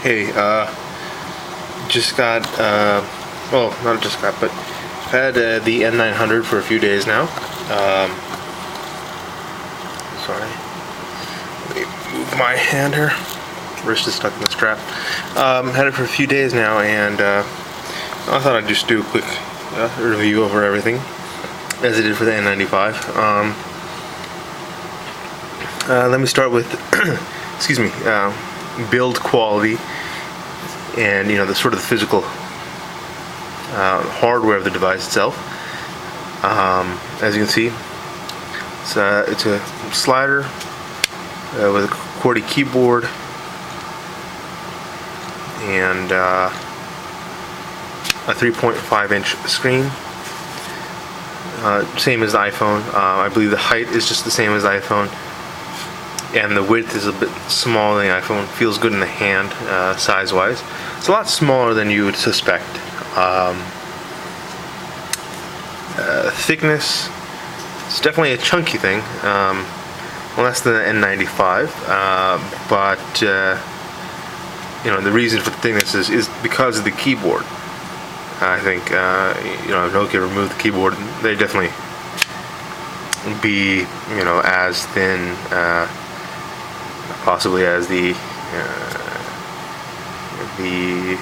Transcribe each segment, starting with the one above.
Hey, just got, well, not just got, but I've had the N900 for a few days now. Sorry. Let me move my hand here. Wrist is stuck in the strap. Had it for a few days now, and I thought I'd just do a quick review over everything, as I did for the N95. Let me start with, excuse me, build quality, and the sort of the physical hardware of the device itself. As you can see, it's a slider with a QWERTY keyboard and a 3.5-inch screen. Same as the iPhone. I believe the height is just the same as the iPhone, and the width is a bit smaller than the iPhone. Feels good in the hand, size-wise. It's a lot smaller than you would suspect. Thickness, it's definitely a chunky thing. Less than the N95, but the reason for the thickness is because of the keyboard. I think if Nokia removed the keyboard, they definitely be as thin, possibly as the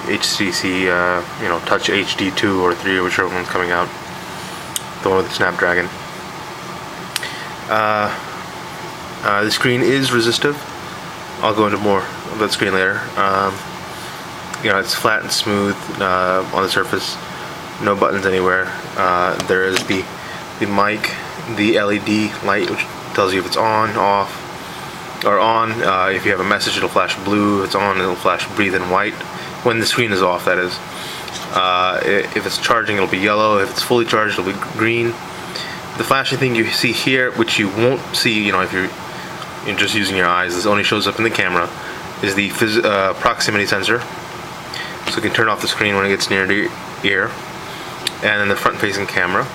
HTC Touch HD 2 or 3, or whichever one's coming out, the one with the Snapdragon. The screen is resistive. I'll go into more of that screen later. It's flat and smooth on the surface. No buttons anywhere. There is the mic, the LED light, which tells you if it's on, off, or on. If you have a message, it'll flash blue. If it's on, it'll flash breathe in white. When the screen is off, that is. If it's charging, it'll be yellow. If it's fully charged, it'll be green. The flashing thing you see here, which you won't see, if you're just using your eyes, this only shows up in the camera, is the proximity sensor. So you can turn off the screen when it gets near to your ear. And then the front-facing camera.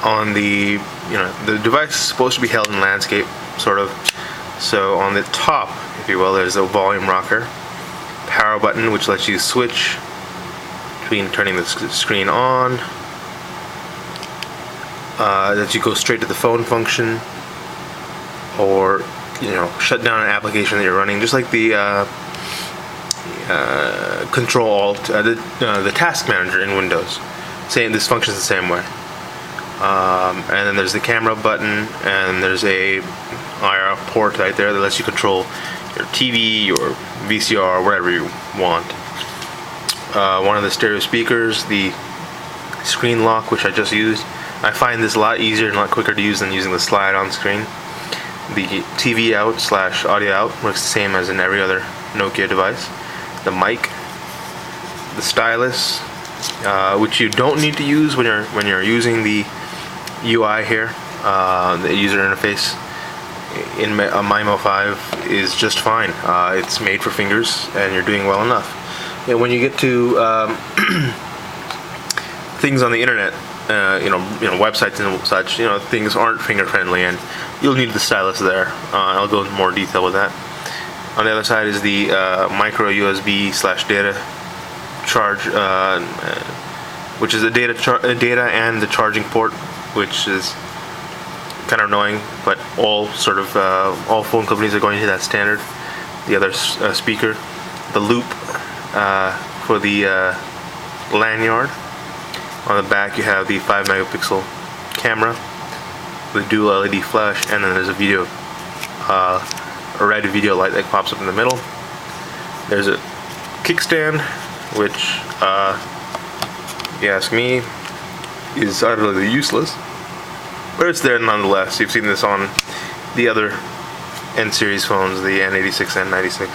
On the device is supposed to be held in landscape, sort of. So on the top, if you will, there's a volume rocker, power button, which lets you switch between turning the screen on, that you go straight to the phone function, or shut down an application that you're running, just like the Control Alt, the Task Manager in Windows. This functions the same way. And then there's the camera button, and there's a IR port right there that lets you control your TV, your VCR, whatever you want. One of the stereo speakers, the screen lock, which I just used. I find this a lot easier and a lot quicker to use than using the slide on screen. The TV out / audio out works the same as in every other Nokia device. The mic, the stylus, which you don't need to use when you're using the UI here. The user interface in MIMO 5 is just fine. It's made for fingers, and you're doing well enough. And when you get to things on the internet, websites and such, things aren't finger friendly, and you'll need the stylus there. I'll go into more detail with that. On the other side is the micro USB / data charge, which is the data and the charging port, which is kind of annoying, but all phone companies are going to that standard. The other speaker, the loop for the lanyard. On the back, you have the 5-megapixel camera, the dual LED flash, and then there's a red video light that pops up in the middle. There's a kickstand, which, if you ask me, is utterly useless, but it's there nonetheless. You've seen this on the other N-series phones, the N86, N96.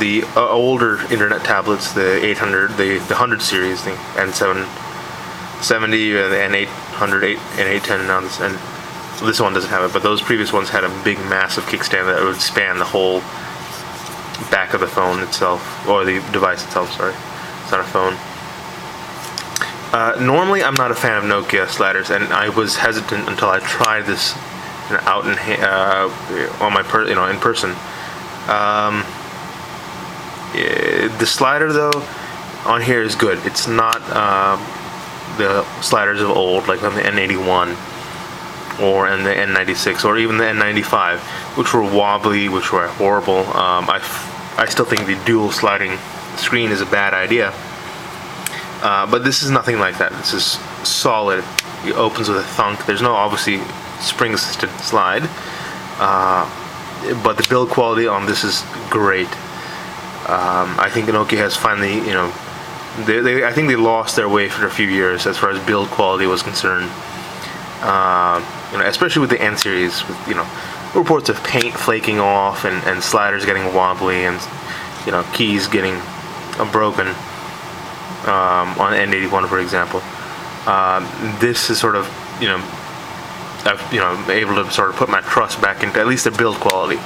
The older internet tablets, the 800, the 100 series, the N770, the N800, N810, now this one doesn't have it, but those previous ones had a big, massive kickstand that would span the whole back of the phone itself, or the device itself, sorry. It's not a phone. Normally, I'm not a fan of Nokia sliders, and I was hesitant until I tried this out on my in person. The slider though on here is good. It's not the sliders of old, like on the N81 or in the N96 or even the N95, which were wobbly, which were horrible. I still think the dual sliding screen is a bad idea. But this is nothing like that. This is solid. It opens with a thunk. There's no obviously spring assisted slide, but the build quality on this is great. I think Nokia has finally, I think they lost their way for a few years as far as build quality was concerned. Especially with the N series, with reports of paint flaking off and sliders getting wobbly and keys getting broken on N81, for example. This is sort of I'm able to sort of put my trust back into at least the build quality.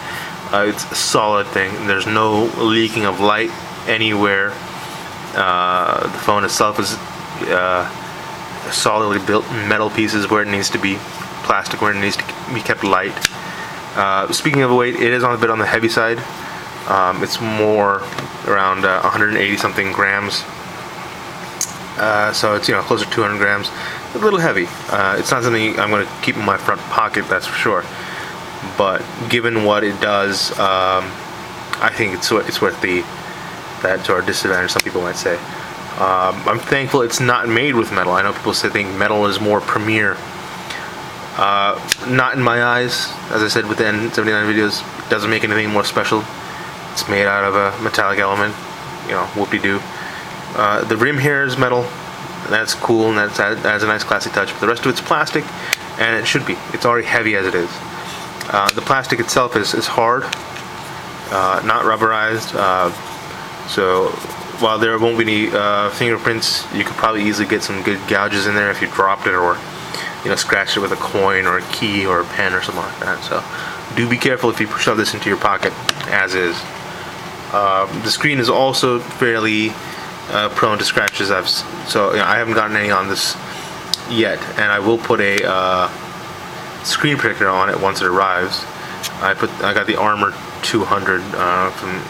It's a solid thing. There's no leaking of light anywhere. The phone itself is solidly built metal pieces where it needs to be, plastic where it needs to be kept light. Speaking of weight, it is a bit on the heavy side. It's more around 180 something grams. So it's closer to 200 grams. A little heavy. It's not something I'm going to keep in my front pocket, that's for sure. But given what it does, I think it's worth that sort of disadvantage, some people might say. I'm thankful it's not made with metal. I know people think metal is more premier. Not in my eyes. As I said with the N79 videos, it doesn't make anything more special. It's made out of a metallic element. Whoop-de-doo. The rim here is metal. That's cool, and that adds a nice classy touch. But the rest of it's plastic, and it should be. It's already heavy as it is. The plastic itself is hard, not rubberized. So while there won't be any fingerprints, you could probably easily get some good gouges in there if you dropped it or scratched it with a coin or a key or a pen or something like that. So do be careful if you shove this into your pocket as is. The screen is also fairly prone to scratches. I haven't gotten any on this yet, and I will put a screen protector on it once it arrives. I got the Armor 200 from